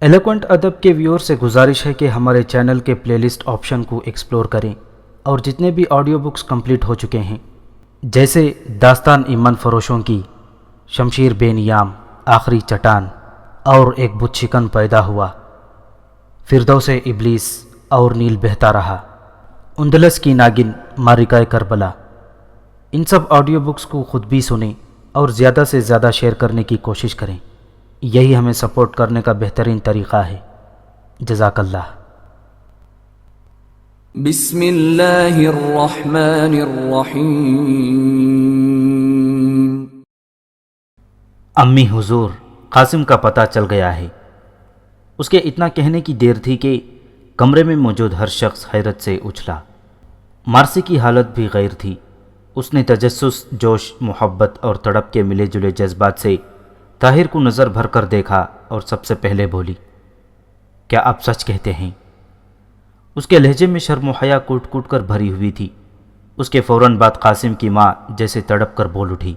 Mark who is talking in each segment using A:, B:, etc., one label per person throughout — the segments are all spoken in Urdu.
A: ایلوکوینٹ ادب کے ویور سے گزارش ہے کہ ہمارے چینل کے پلے لسٹ آپشن کو ایکسپلور کریں اور جتنے بھی آڈیو بکس کمپلیٹ ہو چکے ہیں جیسے داستان ایمن فروشوں کی، شمشیر بے نیام، آخری چٹان اور ایک بت شکن پیدا ہوا، فردوس ابلیس اور نیل بہتا رہا، اندلس کی ناگن، مارکہ کربلا، ان سب آڈیو بکس کو خود بھی سنیں اور زیادہ سے زیادہ شیئر کرنے کی کوشش کریں۔ یہی ہمیں سپورٹ کرنے کا بہترین طریقہ ہے۔ جزاک اللہ۔
B: بسم اللہ الرحمن الرحیم۔
A: امی حضور، قاسم کا پتہ چل گیا ہے۔ اس کے اتنا کہنے کی دیر تھی کہ کمرے میں موجود ہر شخص حیرت سے اچھلا۔ مارسی کی حالت بھی غیر تھی۔ اس نے تجسس، جوش، محبت اور تڑپ کے ملے جلے جذبات سے طاہر کو نظر بھر کر دیکھا اور سب سے پہلے بولی، کیا آپ سچ کہتے ہیں؟ اس کے لہجے میں شرم و حیا کوٹ کوٹ کر بھری ہوئی تھی۔ اس کے فوراً بعد قاسم کی ماں جیسے تڑپ کر بول اٹھی،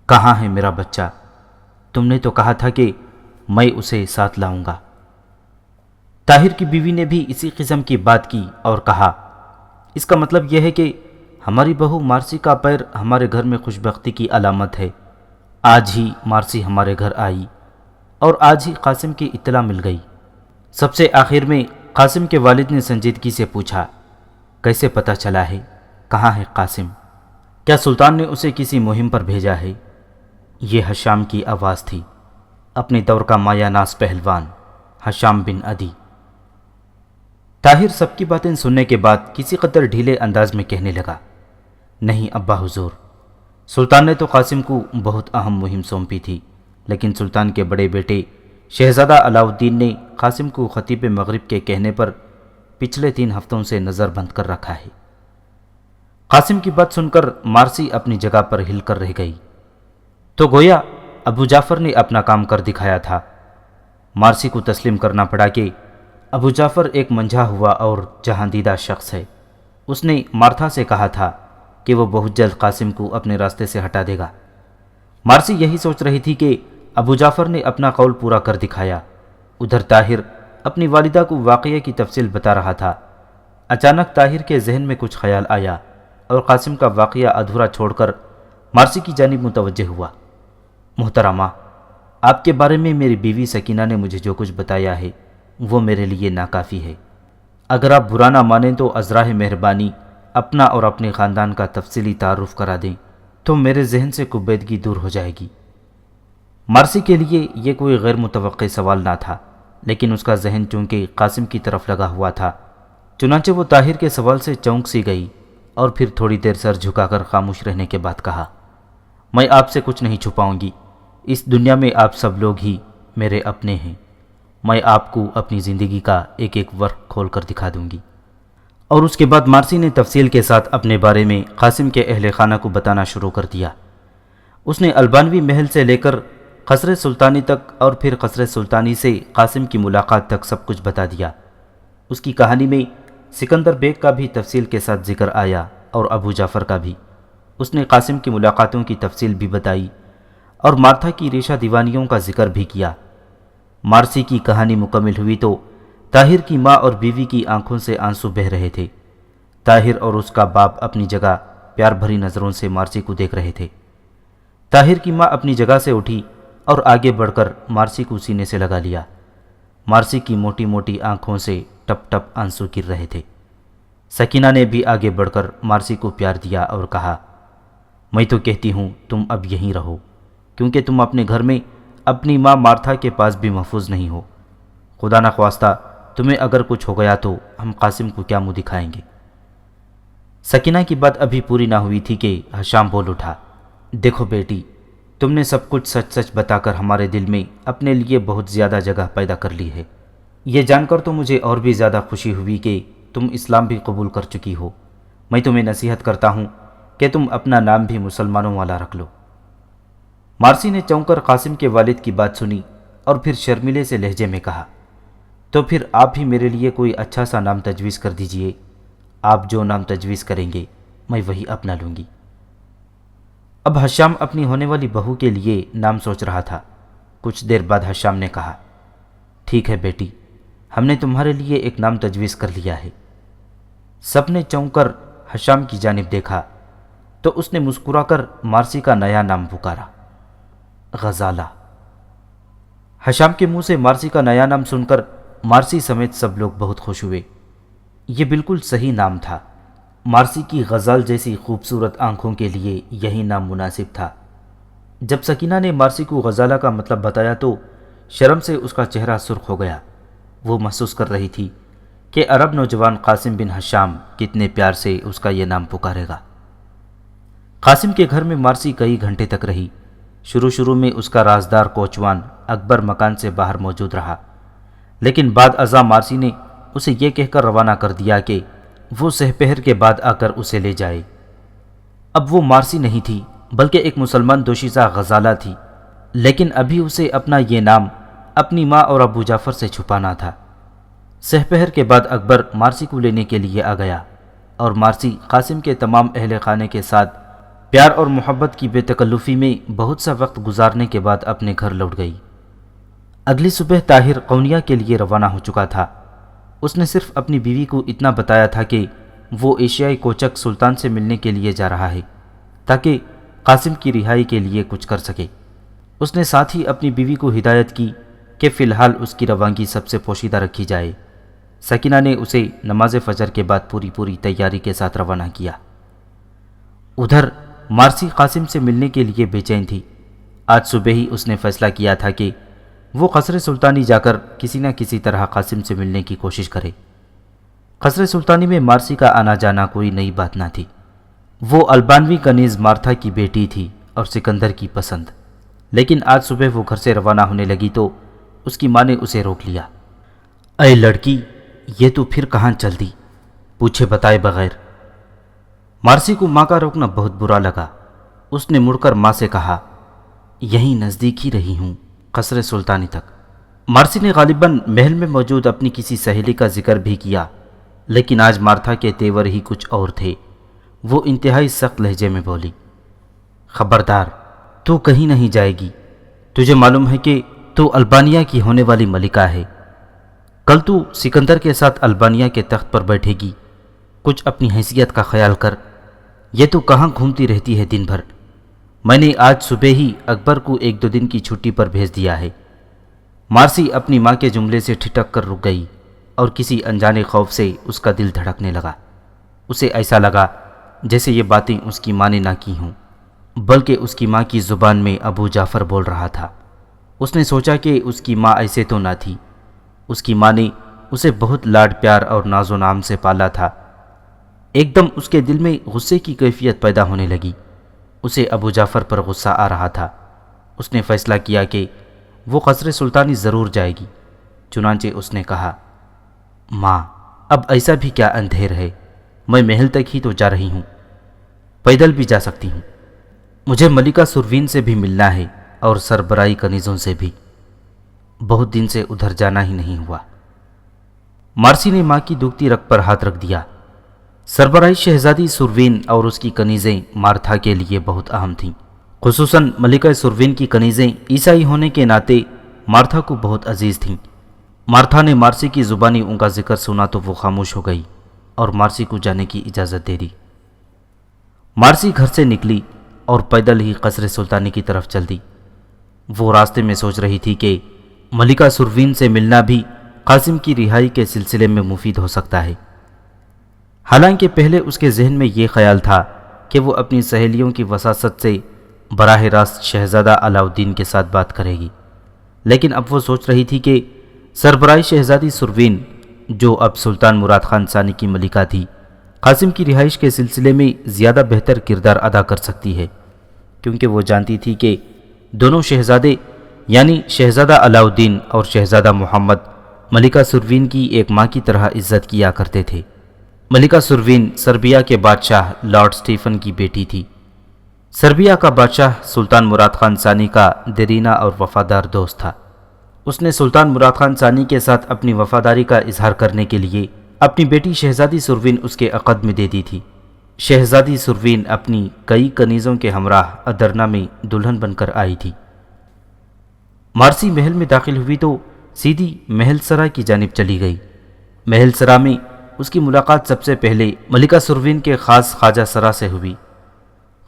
A: کہاں ہے میرا بچہ؟ تم نے تو کہا تھا کہ میں اسے ساتھ لاؤں گا۔ طاہر کی بیوی نے بھی اسی قسم کی بات کی اور کہا، اس کا مطلب یہ ہے کہ ہماری بہو مارسی کا پیر ہمارے گھر میں خوشبختی کی علامت ہے۔ آج ہی مارسی ہمارے گھر آئی اور آج ہی قاسم کی اطلاع مل گئی۔ سب سے آخر میں قاسم کے والد نے سنجیدگی سے پوچھا، کیسے پتہ چلا ہے؟ کہاں ہے قاسم؟ کیا سلطان نے اسے کسی مہم پر بھیجا ہے؟ یہ حشام کی آواز تھی، اپنے دور کا مایہ ناز پہلوان حشام بن عدی۔ طاہر سب کی باتیں سننے کے بعد کسی قدر ڈھیلے انداز میں کہنے لگا، نہیں ابا حضور، سلطان نے تو قاسم کو بہت اہم مہم سونپی تھی، لیکن سلطان کے بڑے بیٹے شہزادہ علاؤالدین نے قاسم کو خطیب مغرب کے کہنے پر پچھلے 3 ہفتوں سے نظر بند کر رکھا ہے۔ قاسم کی بات سن کر مارسی اپنی جگہ پر ہل کر رہ گئی۔ تو گویا ابو جعفر نے اپنا کام کر دکھایا تھا۔ مارسی کو تسلیم کرنا پڑا کہ ابو جعفر ایک منجھا ہوا اور جہاندیدہ شخص ہے۔ اس نے مارتھا سے کہا تھا کہ وہ بہت جلد قاسم کو اپنے راستے سے ہٹا دے گا۔ مارسی یہی سوچ رہی تھی کہ ابو جعفر نے اپنا قول پورا کر دکھایا۔ ادھر طاہر اپنی والدہ کو واقعے کی تفصیل بتا رہا تھا۔ اچانک طاہر کے ذہن میں کچھ خیال آیا اور قاسم کا واقعہ ادھورا چھوڑ کر مارسی کی جانب متوجہ ہوا۔ محترمہ، آپ کے بارے میں میری بیوی سکینہ نے مجھے جو کچھ بتایا ہے وہ میرے لیے ناکافی ہے۔ اگر آپ برا نہ مانیں تو ازراہ مہربانی اپنا اور اپنے خاندان کا تفصیلی تعارف کرا دیں تو میرے ذہن سے کبیدگی دور ہو جائے گی۔ مارسی کے لیے یہ کوئی غیر متوقع سوال نہ تھا، لیکن اس کا ذہن چونکہ قاسم کی طرف لگا ہوا تھا، چنانچہ وہ طاہر کے سوال سے چونک سی گئی اور پھر تھوڑی دیر سر جھکا کر خاموش رہنے کے بعد کہا، میں آپ سے کچھ نہیں چھپاؤں گی۔ اس دنیا میں آپ سب لوگ ہی میرے اپنے ہیں۔ میں آپ کو اپنی زندگی کا ایک ایک ورق کھول کر دکھا دوں گی۔ اور اس کے بعد مارسی نے تفصیل کے ساتھ اپنے بارے میں قاسم کے اہل خانہ کو بتانا شروع کر دیا۔ اس نے البانوی محل سے لے کر قصر سلطانی تک اور پھر قصر سلطانی سے قاسم کی ملاقات تک سب کچھ بتا دیا۔ اس کی کہانی میں سکندر بیگ کا بھی تفصیل کے ساتھ ذکر آیا اور ابو جعفر کا بھی۔ اس نے قاسم کی ملاقاتوں کی تفصیل بھی بتائی اور مارتھا کی ریشہ دیوانیوں کا ذکر بھی کیا۔ مارسی کی کہانی مکمل ہوئی تو طاہر کی ماں اور بیوی کی آنکھوں سے آنسو بہہ رہے تھے۔ طاہر اور اس کا باپ اپنی جگہ پیار بھری نظروں سے مارسی کو دیکھ رہے تھے۔ طاہر کی ماں اپنی جگہ سے اٹھی اور آگے بڑھ کر مارسی کو سینے سے لگا لیا۔ مارسی کی موٹی موٹی آنکھوں سے ٹپ ٹپ آنسو گر رہے تھے۔ سکینہ نے بھی آگے بڑھ کر مارسی کو پیار دیا اور کہا، میں تو کہتی ہوں تم اب یہیں رہو، کیونکہ تم اپنے گھر میں اپنی ماں مارتھا کے پاس بھی محفوظ نہیں ہو۔ خدا نخواستہ تمہیں اگر کچھ ہو گیا تو ہم قاسم کو کیا منہ دکھائیں گے؟ سکینہ کی بات ابھی پوری نہ ہوئی تھی کہ حشام بول اٹھا، دیکھو بیٹی، تم نے سب کچھ سچ سچ بتا کر ہمارے دل میں اپنے لیے بہت زیادہ جگہ پیدا کر لی ہے۔ یہ جان کر تو مجھے اور بھی زیادہ خوشی ہوئی کہ تم اسلام بھی قبول کر چکی ہو۔ میں تمہیں نصیحت کرتا ہوں کہ تم اپنا نام بھی مسلمانوں والا رکھ لو۔ مارسی نے چونک کر قاسم کے والد کی بات سنی اور پھر شرمیلے سے لہجے میں کہا، تو پھر آپ ہی میرے لیے کوئی اچھا سا نام تجویز کر دیجئے۔ آپ جو نام تجویز کریں گے میں وہی اپنا لوں گی۔ اب حشام اپنی ہونے والی بہو کے لیے نام سوچ رہا تھا۔ کچھ دیر بعد حشام نے کہا، ٹھیک ہے بیٹی، ہم نے تمہارے لیے ایک نام تجویز کر لیا ہے۔ سب نے چونک کر ہشام کی جانب دیکھا تو اس نے مسکرا کر مارسی کا نیا نام پکارا، غزالہ۔ ہشام کے منہ سے مارسی کا نیا نام سن کر مارسی سمیت سب لوگ بہت خوش ہوئے۔ یہ بالکل صحیح نام تھا۔ مارسی کی غزال جیسی خوبصورت آنکھوں کے لیے یہی نام مناسب تھا۔ جب سکینہ نے مارسی کو غزالہ کا مطلب بتایا تو شرم سے اس کا چہرہ سرخ ہو گیا۔ وہ محسوس کر رہی تھی کہ عرب نوجوان قاسم بن ہشام کتنے پیار سے اس کا یہ نام پکارے گا۔ قاسم کے گھر میں مارسی کئی گھنٹے تک رہی۔ شروع میں اس کا رازدار کوچوان اکبر مکان سے باہر موجود رہا، لیکن بعد ازاں مارسی نے اسے یہ کہہ کر روانہ کر دیا کہ وہ سہپہر کے بعد آ کر اسے لے جائے۔ اب وہ مارسی نہیں تھی بلکہ ایک مسلمان دوشیزہ غزالہ تھی، لیکن ابھی اسے اپنا یہ نام اپنی ماں اور ابو جعفر سے چھپانا تھا۔ سہپہر کے بعد اکبر مارسی کو لینے کے لیے آ گیا اور مارسی قاسم کے تمام اہل خانے کے ساتھ پیار اور محبت کی بے تکلفی میں بہت سا وقت گزارنے کے بعد اپنے گھر لوٹ گئی۔ اگلی صبح طاہر قونیہ کے لیے روانہ ہو چکا تھا۔ اس نے صرف اپنی بیوی کو اتنا بتایا تھا کہ وہ ایشیائی کوچک سلطان سے ملنے کے لیے جا رہا ہے تاکہ قاسم کی رہائی کے لیے کچھ کر سکے۔ اس نے ساتھ ہی اپنی بیوی کو ہدایت کی کہ فی الحال اس کی روانگی سب سے پوشیدہ رکھی جائے۔ سکینہ نے اسے نماز فجر کے بعد پوری تیاری کے ساتھ روانہ کیا۔ ادھر مارسی قاسم سے ملنے کے لیے بے چین تھی۔ آج صبح ہی اس نے فیصلہ کیا تھا کہ وہ قصر سلطانی جا کر کسی نہ کسی طرح قاسم سے ملنے کی کوشش کرے۔ قصر سلطانی میں مارسی کا آنا جانا کوئی نئی بات نہ تھی۔ وہ البانوی کنیز مارتھا کی بیٹی تھی اور سکندر کی پسند، لیکن آج صبح وہ گھر سے روانہ ہونے لگی تو اس کی ماں نے اسے روک لیا۔ اے لڑکی، یہ تو پھر کہاں چل دی پوچھے بتائے بغیر؟ مارسی کو ماں کا روکنا بہت برا لگا۔ اس نے مڑ کر ماں سے کہا، یہیں نزدیک ہی رہی ہوں، قصر سلطانی تک۔ مارسی نے غالباً محل میں موجود اپنی کسی سہیلی کا ذکر بھی کیا، لیکن آج مارتھا کے تیور ہی کچھ اور تھے۔ وہ انتہائی سخت لہجے میں بولی، خبردار، تو کہیں نہیں جائے گی۔ تجھے معلوم ہے کہ تو البانیہ کی ہونے والی ملکہ ہے۔ کل تو سکندر کے ساتھ البانیہ کے تخت پر بیٹھے گی۔ کچھ اپنی حیثیت کا خیال کر۔ یہ تو کہاں گھومتی رہتی ہے دن بھر؟ میں نے آج صبح ہی اکبر کو 1-2 دن کی چھٹی پر بھیج دیا ہے۔ مارسی اپنی ماں کے جملے سے ٹھٹک کر رک گئی اور کسی انجانے خوف سے اس کا دل دھڑکنے لگا۔ اسے ایسا لگا جیسے یہ باتیں اس کی ماں نے نہ کی ہوں، بلکہ اس کی ماں کی زبان میں ابو جعفر بول رہا تھا۔ اس نے سوچا کہ اس کی ماں ایسے تو نہ تھی۔ اس کی ماں نے اسے بہت لاڈ پیار اور ناز و نام سے پالا تھا۔ ایک دم اس کے دل میں غصے کی کیفیت پیدا ہونے لگی۔ اسے ابو جعفر پر غصہ آ رہا تھا۔ اس نے فیصلہ کیا کہ وہ قصر سلطانی ضرور جائے گی۔ چنانچہ اس نے کہا، ماں، اب ایسا بھی کیا اندھیر ہے؟ میں محل تک ہی تو جا رہی ہوں، پیدل بھی جا سکتی ہوں۔ مجھے ملکہ سروین سے بھی ملنا ہے اور سربراہی کنیزوں سے بھی۔ بہت دن سے ادھر جانا ہی نہیں ہوا۔ مارسی نے ماں کی دکھتی رگ پر ہاتھ رکھ دیا۔ سربراہی شہزادی سروین اور اس کی کنیزیں مارتھا کے لیے بہت اہم تھیں۔ خصوصاً ملکہ سروین کی کنیزیں عیسائی ہونے کے ناطے مارتھا کو بہت عزیز تھیں۔ مارتھا نے مارسی کی زبانی ان کا ذکر سنا تو وہ خاموش ہو گئی اور مارسی کو جانے کی اجازت دے دی۔ مارسی گھر سے نکلی اور پیدل ہی قصر سلطانی کی طرف چل دی۔ وہ راستے میں سوچ رہی تھی کہ ملکہ سروین سے ملنا بھی قاسم کی رہائی کے سلسلے میں مفید ہو سکتا ہے۔ حالانکہ پہلے اس کے ذہن میں یہ خیال تھا کہ وہ اپنی سہیلیوں کی وساست سے براہ راست شہزادہ علاؤالدین کے ساتھ بات کرے گی، لیکن اب وہ سوچ رہی تھی کہ سربراہی شہزادی سروین، جو اب سلطان مراد خان ثانی کی ملکہ تھی، قاسم کی رہائش کے سلسلے میں زیادہ بہتر کردار ادا کر سکتی ہے، کیونکہ وہ جانتی تھی کہ دونوں شہزادے یعنی شہزادہ علاؤالدین اور شہزادہ محمد ملکہ سروین کی ایک ماں کی طرح عزت کیا کرتے تھے۔ ملکہ سروین سربیا کے بادشاہ لارڈ سٹیفن کی بیٹی تھی۔ سربیا کا بادشاہ سلطان مراد خان ثانی کا دیرینہ اور وفادار دوست تھا۔ اس نے سلطان مراد خان ثانی کے ساتھ اپنی وفاداری کا اظہار کرنے کے لیے اپنی بیٹی شہزادی سروین اس کے عقد میں دے دی تھی۔ شہزادی سروین اپنی کئی کنیزوں کے ہمراہ ادرنا میں دلہن بن کر آئی تھی۔ مارسی محل میں داخل ہوئی تو سیدھی محل سرا کی جانب چلی گئی۔ محل سرا میں اس کی ملاقات سب سے پہلے ملکہ سروین کے خاص خواجہ سرا سے ہوئی۔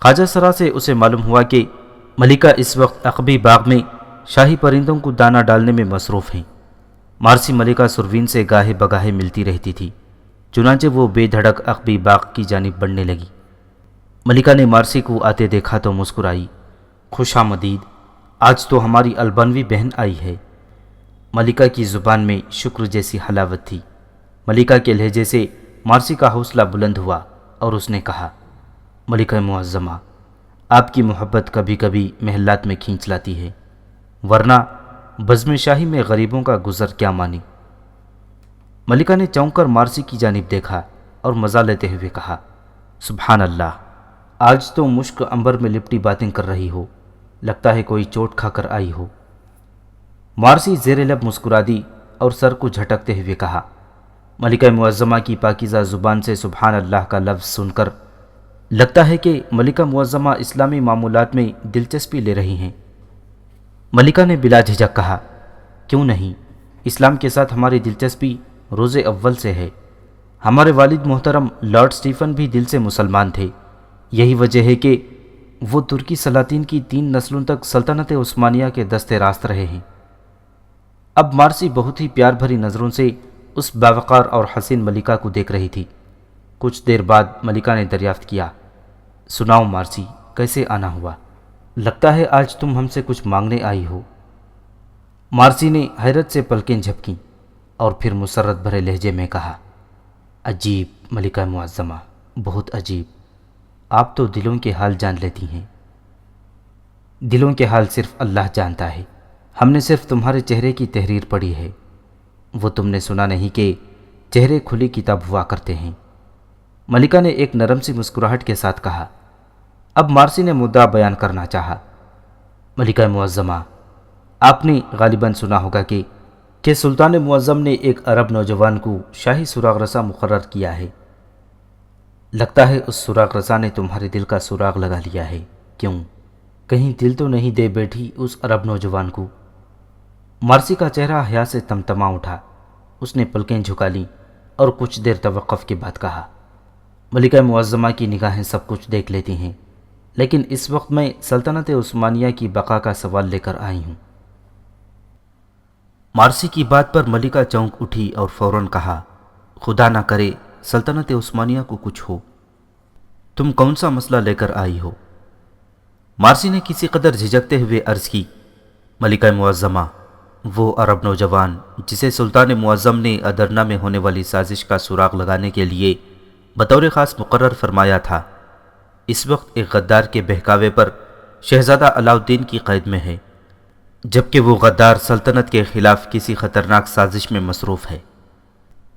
A: خواجہ سرا سے اسے معلوم ہوا کہ ملکہ اس وقت عقبی باغ میں شاہی پرندوں کو دانہ ڈالنے میں مصروف ہیں۔ مارسی ملکہ سروین سے گاہے بگاہے ملتی رہتی تھی، چنانچہ وہ بے دھڑک عقبی باغ کی جانب بڑھنے لگی۔ ملکہ نے مارسی کو آتے دیکھا تو مسکرائی۔ خوش آمدید، آج تو ہماری البانوی بہن آئی ہے۔ ملکہ کی زبان میں شکر جیسی حلاوت تھی۔ ملکہ کے لہجے سے مارسی کا حوصلہ بلند ہوا اور اس نے کہا، ملکہ معظمہ، آپ کی محبت کبھی کبھی محلات میں کھینچ لاتی ہے، ورنہ بزم شاہی میں غریبوں کا گزر کیا مانی۔ ملکہ نے چونک کر مارسی کی جانب دیکھا اور مزہ لیتے ہوئے کہا، سبحان اللہ، آج تو مشک عنبر میں لپٹی باتیں کر رہی ہو، لگتا ہے کوئی چوٹ کھا کر آئی ہو۔ مارسی زیر لب مسکرا دی اور سر کو جھٹکتے ہوئے کہا، ملکہ معظمہ کی پاکیزہ زبان سے سبحان اللہ کا لفظ سن کر لگتا ہے کہ ملکہ معظمہ اسلامی معمولات میں دلچسپی لے رہی ہیں۔ ملکہ نے بلا جھجک کہا، کیوں نہیں، اسلام کے ساتھ ہماری دلچسپی روز اول سے ہے۔ ہمارے والد محترم لارڈ اسٹیفن بھی دل سے مسلمان تھے، یہی وجہ ہے کہ وہ ترکی سلاطین کی 3 نسلوں تک سلطنت عثمانیہ کے دست راست رہے ہیں۔ اب مارسی بہت ہی پیار بھری نظروں سے اس باوقار اور حسین ملکہ کو دیکھ رہی تھی۔ کچھ دیر بعد ملکہ نے دریافت کیا، سناؤ مارسی، کیسے آنا ہوا؟ لگتا ہے آج تم ہم سے کچھ مانگنے آئی ہو۔ مارسی نے حیرت سے پلکیں جھپکیں اور پھر مسرت بھرے لہجے میں کہا، عجیب ملکہ معظمہ، بہت عجیب، آپ تو دلوں کے حال جان لیتی ہیں۔ دلوں کے حال صرف اللہ جانتا ہے، ہم نے صرف تمہارے چہرے کی تحریر پڑھی ہے۔ وہ تم نے سنا نہیں کہ چہرے کھلی کتاب ہوا کرتے ہیں؟ ملکہ نے ایک نرم سی مسکراہٹ کے ساتھ کہا۔ اب مارسی نے مدعا بیان کرنا چاہا، ملکہ معظمہ، آپ نے غالباً سنا ہوگا کہ سلطان معظم نے ایک عرب نوجوان کو شاہی سراغ رساں مقرر کیا ہے۔ لگتا ہے اس سراغ رساں نے تمہارے دل کا سراغ لگا لیا ہے، کیوں؟ کہیں دل تو نہیں دے بیٹھی اس عرب نوجوان کو؟ مارسی کا چہرہ حیا سے تمتما اٹھا۔ اس نے پلکیں جھکا لیں اور کچھ دیر توقف کے بعد کہا، ملکہ معظمہ کی نگاہیں سب کچھ دیکھ لیتی ہیں، لیکن اس وقت میں سلطنت عثمانیہ کی بقا کا سوال لے کر آئی ہوں۔ مارسی کی بات پر ملکہ چونک اٹھی اور فوراً کہا، خدا نہ کرے سلطنت عثمانیہ کو کچھ ہو، تم کون سا مسئلہ لے کر آئی ہو؟ مارسی نے کسی قدر جھجکتے ہوئے عرض کی، ملکہ معظمہ، وہ عرب نوجوان جسے سلطان معظم نے ادرنا میں ہونے والی سازش کا سراغ لگانے کے لیے بطور خاص مقرر فرمایا تھا، اس وقت ایک غدار کے بہکاوے پر شہزادہ علاؤالدین کی قید میں ہے، جبکہ وہ غدار سلطنت کے خلاف کسی خطرناک سازش میں مصروف ہے۔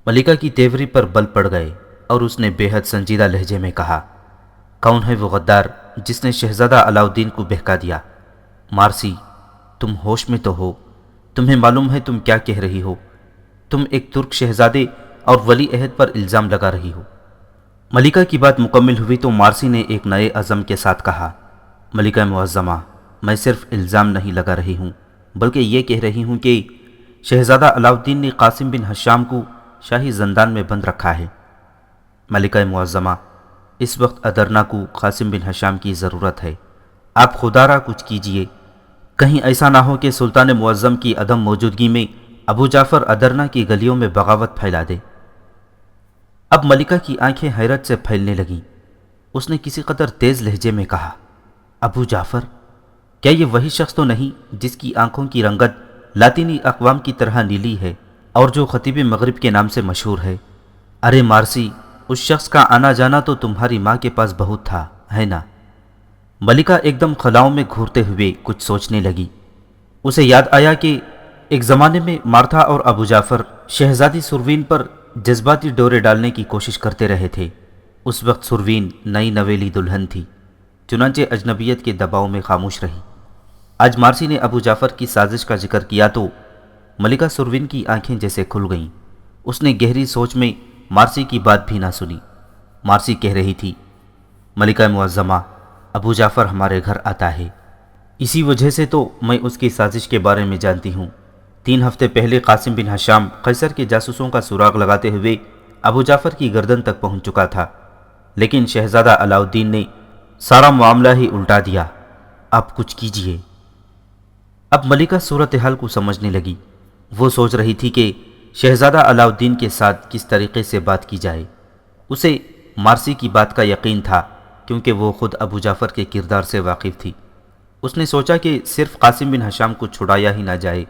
A: ملکہ کی تیوری پر بل پڑ گئے اور اس نے بے حد سنجیدہ لہجے میں کہا، کون ہے وہ غدار جس نے شہزادہ علاؤالدین کو بہکا دیا؟ مارسی، تم ہوش میں تو ہو؟ تمہیں معلوم ہے تم کیا کہہ رہی ہو؟ تم ایک ترک شہزادے اور ولی عہد پر الزام لگا رہی ہو۔ ملکہ کی بات مکمل ہوئی تو مارسی نے ایک نئے عزم کے ساتھ کہا، ملکہ معظمہ، میں صرف الزام نہیں لگا رہی ہوں، بلکہ یہ کہہ رہی ہوں کہ شہزادہ علاؤالدین نے قاسم بن حشام کو شاہی زندان میں بند رکھا ہے۔ ملکہ معظمہ، اس وقت ادرنا کو قاسم بن حشام کی ضرورت ہے، آپ خدا را کچھ کیجئے، کہیں ایسا نہ ہو کہ سلطان معظم کی عدم موجودگی میں ابو جعفر ادرنا کی گلیوں میں بغاوت پھیلا دے۔ اب ملکہ کی آنکھیں حیرت سے پھیلنے لگیں۔ اس نے کسی قدر تیز لہجے میں کہا، ابو جعفر؟ کیا یہ وہی شخص تو نہیں جس کی آنکھوں کی رنگت لاطینی اقوام کی طرح نیلی ہے اور جو خطیب مغرب کے نام سے مشہور ہے؟ ارے مارسی، اس شخص کا آنا جانا تو تمہاری ماں کے پاس بہت تھا، ہے نا؟ ملکہ ایک دم خلاؤں میں گھورتے ہوئے کچھ سوچنے لگی۔ اسے یاد آیا کہ ایک زمانے میں مارتھا اور ابو جعفر شہزادی سروین پر جذباتی ڈورے ڈالنے کی کوشش کرتے رہے تھے۔ اس وقت سروین نئی نویلی دلہن تھی، چنانچہ اجنبیت کے دباؤ میں خاموش رہی۔ آج مارسی نے ابو جعفر کی سازش کا ذکر کیا تو ملکہ سروین کی آنکھیں جیسے کھل گئیں۔ اس نے گہری سوچ میں مارسی کی بات بھی نہ سنی۔ مارسی کہہ رہی تھی، ملکہ معظمہ، ابو جعفر ہمارے گھر آتا ہے، اسی وجہ سے تو میں اس کی سازش کے بارے میں جانتی ہوں۔ 3 ہفتے پہلے قاسم بن حشام قیصر کے جاسوسوں کا سراغ لگاتے ہوئے ابو جعفر کی گردن تک پہنچ چکا تھا، لیکن شہزادہ علاؤالدین نے سارا معاملہ ہی الٹا دیا۔ آپ کچھ کیجئے۔ اب ملکہ صورتحال کو سمجھنے لگی۔ وہ سوچ رہی تھی کہ شہزادہ علاؤالدین کے ساتھ کس طریقے سے بات کی جائے۔ اسے مارسی کی بات کا یقین تھا، کیونکہ وہ خود ابو جعفر کے کردار سے واقف تھی۔ اس نے سوچا کہ صرف قاسم بن حشام کو چھڑایا ہی نہ جائے،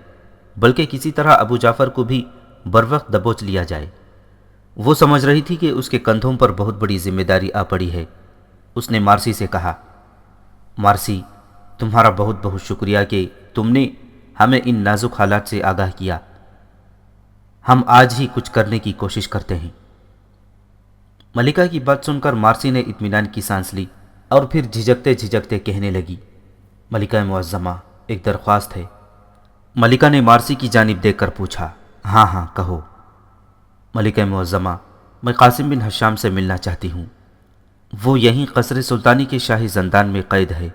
A: بلکہ کسی طرح ابو جعفر کو بھی بروقت دبوچ لیا جائے۔ وہ سمجھ رہی تھی کہ اس کے کندھوں پر بہت بڑی ذمہ داری آ پڑی ہے۔ اس نے مارسی سے کہا، مارسی، تمہارا بہت بہت شکریہ کہ تم نے ہمیں ان نازک حالات سے آگاہ کیا۔ ہم آج ہی کچھ کرنے کی کوشش کرتے ہیں۔ ملکہ کی بات سن کر مارسی نے اطمینان کی سانس لی اور پھر جھجکتے جھجکتے کہنے لگی، ملکہ معظمہ، ایک درخواست ہے۔ ملکہ نے مارسی کی جانب دیکھ کر پوچھا، ہاں ہاں کہو۔ ملکہ معظمہ، میں قاسم بن حشام سے ملنا چاہتی ہوں۔ وہ یہیں قصر سلطانی کے شاہی زندان میں قید ہے۔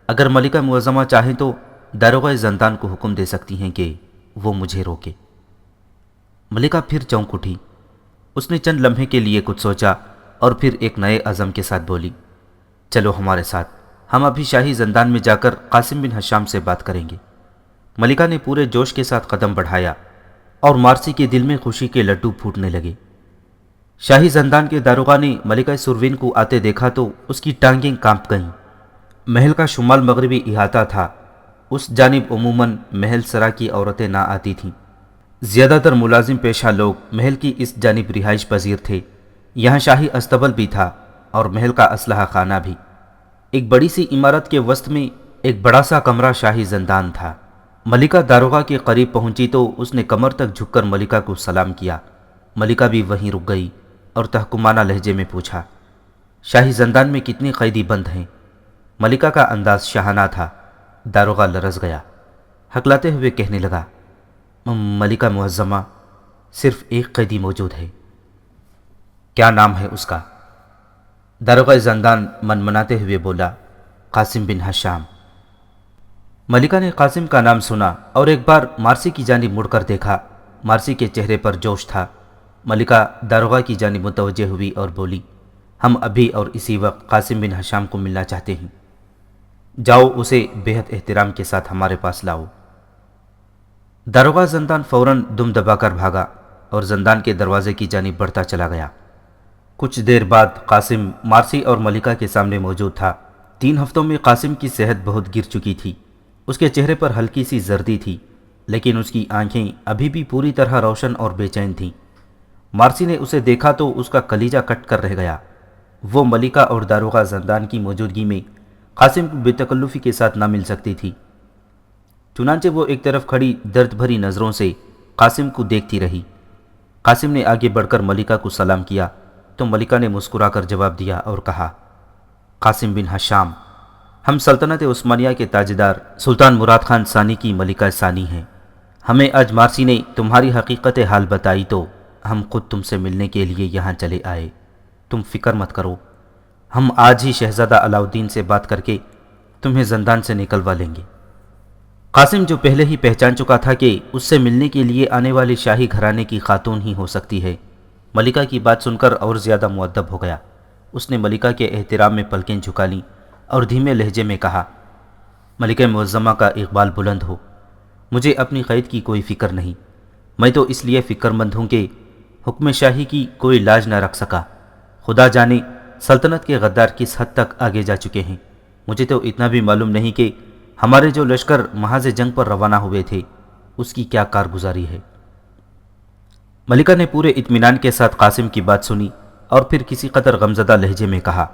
A: اگر ملکہ معظمہ چاہیں تو داروغہ زندان کو حکم دے سکتی ہیں کہ وہ مجھے روکے۔ ملکہ پھر چونک اٹھی۔ اس نے چند لمحے کے لیے کچھ سوچا اور پھر ایک نئے عزم کے ساتھ بولی، چلو ہمارے ساتھ، ہم ابھی شاہی زندان میں جا کر قاسم بن حشام سے بات کریں گے۔ ملکہ نے پورے جوش کے ساتھ قدم بڑھایا اور مارسی کے دل میں خوشی کے لڈو پھوٹنے لگے۔ شاہی زندان کے داروغہ نے ملکہ سروین کو آتے دیکھا تو اس کی ٹانگیں کانپ گئیں۔ محل کا شمال مغربی احاطہ تھا۔ اس جانب عموماً محل سرا کی عورتیں نہ آتی تھیں۔ زیادہ تر ملازم پیشہ لوگ محل کی اس جانب رہائش پذیر تھے۔ یہاں شاہی استبل بھی تھا اور محل کا اسلحہ خانہ بھی۔ ایک بڑی سی عمارت کے وسط میں ایک بڑا سا کمرہ شاہی زندان تھا۔ ملکہ داروغہ کے قریب پہنچی تو اس نے کمر تک جھک کر ملکہ کو سلام کیا۔ ملکہ بھی وہیں رک گئی اور تحکمانہ لہجے میں پوچھا، شاہی زندان میں کتنے قیدی بند ہیں؟ ملکہ کا انداز شاہانہ تھا۔ داروغہ لرز گیا، ہکلاتے ہوئے کہنے لگا، ملکہ معظمہ، صرف ایک قیدی موجود ہے۔ کیا نام ہے اس کا؟ داروغہ زندان منمناتے ہوئے بولا، قاسم بن حشام۔ ملکہ نے قاسم کا نام سنا اور ایک بار مارسی کی جانب مڑ کر دیکھا۔ مارسی کے چہرے پر جوش تھا۔ ملکہ داروغہ کی جانب متوجہ ہوئی اور بولی، ہم ابھی اور اسی وقت قاسم بن حشام کو ملنا چاہتے ہیں۔ جاؤ اسے بہت احترام کے ساتھ ہمارے پاس لاؤ۔ داروغہ زندان فوراً دم دبا کر بھاگا اور زندان کے دروازے کی جانب بڑھتا چلا گیا۔ کچھ دیر بعد قاسم مارسی اور ملکہ کے سامنے موجود تھا۔ 3 ہفتوں میں قاسم کی صحت بہت گر چکی تھی۔ اس کے چہرے پر ہلکی سی زردی تھی، لیکن اس کی آنکھیں ابھی بھی پوری طرح روشن اور بے چین تھیں۔ مارسی نے اسے دیکھا تو اس کا کلیجہ کٹ کر رہ گیا۔ وہ ملکہ اور داروغہ زندان کی موجودگی میں قاسم کو بے تکلفی کے ساتھ نہ مل سکتی تھی۔ چنانچہ وہ ایک طرف کھڑی درد بھری نظروں سے قاسم کو دیکھتی رہی۔ قاسم نے آگے بڑھ کر ملکہ کو سلام کیا تو ملکہ نے مسکرا کر جواب دیا اور کہا، قاسم بن حشام، ہم سلطنت عثمانیہ کے تاجدار سلطان مراد خان ثانی کی ملکہ ثانی ہیں۔ ہمیں آج مارسی نے تمہاری حقیقت حال بتائی تو ہم خود تم سے ملنے کے لیے یہاں چلے آئے۔ تم فکر مت کرو، ہم آج ہی شہزادہ علاؤالدین سے بات کر کے تمہیں زندان سے نکلوا لیں گے۔ قاسم جو پہلے ہی پہچان چکا تھا کہ اس سے ملنے کے لیے آنے والی شاہی گھرانے کی خاتون ہی ہو سکتی ہے، ملکہ کی بات سن کر اور زیادہ مؤدب ہو گیا۔ اس نے ملکہ کے احترام میں پلکیں جھکا لیں اور دھیمے لہجے میں کہا، ملکہ معظمہ کا اقبال بلند ہو، مجھے اپنی قید کی کوئی فکر نہیں۔ میں تو اس لیے فکر مند ہوں کہ حکم شاہی کی کوئی لاج نہ رکھ سکا۔ خدا جانے سلطنت کے غدار کس حد تک آگے جا چکے ہیں۔ مجھے تو اتنا بھی معلوم نہیں کہ ہمارے جو لشکر محاذ جنگ پر روانہ ہوئے تھے اس کی کیا کارگزاری ہے۔ ملکہ نے پورے اطمینان کے ساتھ قاسم کی بات سنی اور پھر کسی قدر غمزدہ لہجے میں کہا،